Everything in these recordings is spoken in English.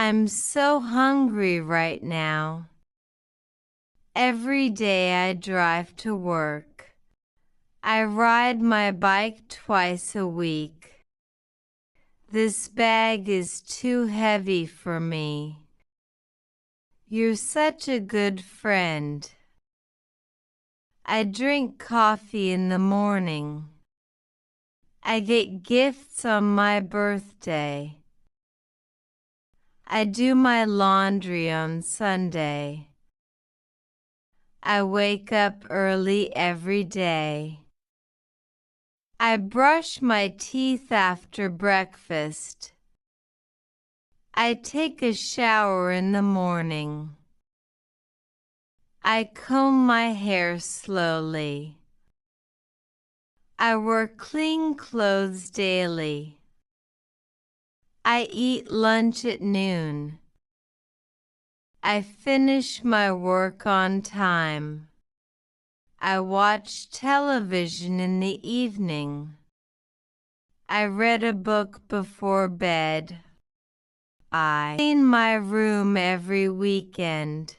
I'm so hungry right now. Every day I drive to work. I ride my bike twice a week. This bag is too heavy for me. You're such a good friend. I drink coffee in the morning. I get gifts on my birthday. I do my laundry on Sunday. I wake up early every day. I brush my teeth after breakfast. I take a shower in the morning. I comb my hair slowly. I wear clean clothes daily. I eat lunch at noon. I finish my work on time. I watch television in the evening. I read a book before bed. I clean my room every weekend.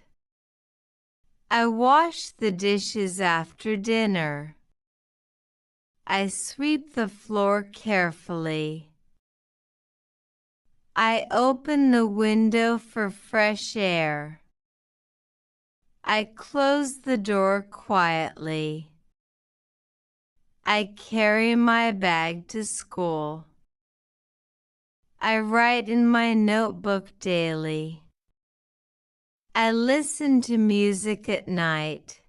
I wash the dishes after dinner. I sweep the floor carefully. I open the window for fresh air. I close the door quietly. I carry my bag to school. I write in my notebook daily. I listen to music at night.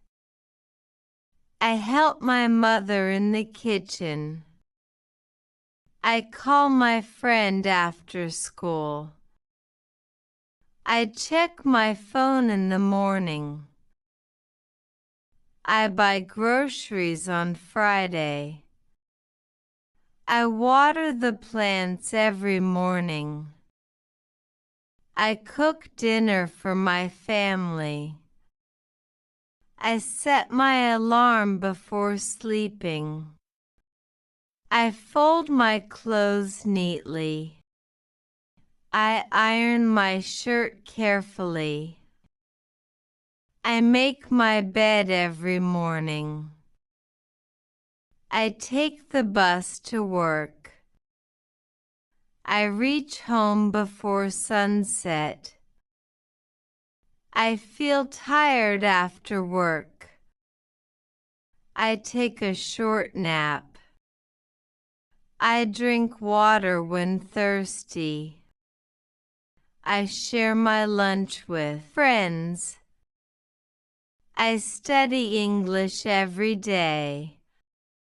I help my mother in the kitchen. I call my friend after school. I check my phone in the morning. I buy groceries on Friday. I water the plants every morning. I cook dinner for my family. I set my alarm before sleeping. I fold my clothes neatly. I iron my shirt carefully. I make my bed every morning. I take the bus to work. I reach home before sunset. I feel tired after work. I take a short nap. I drink water when thirsty. I share my lunch with friends. I study English every day.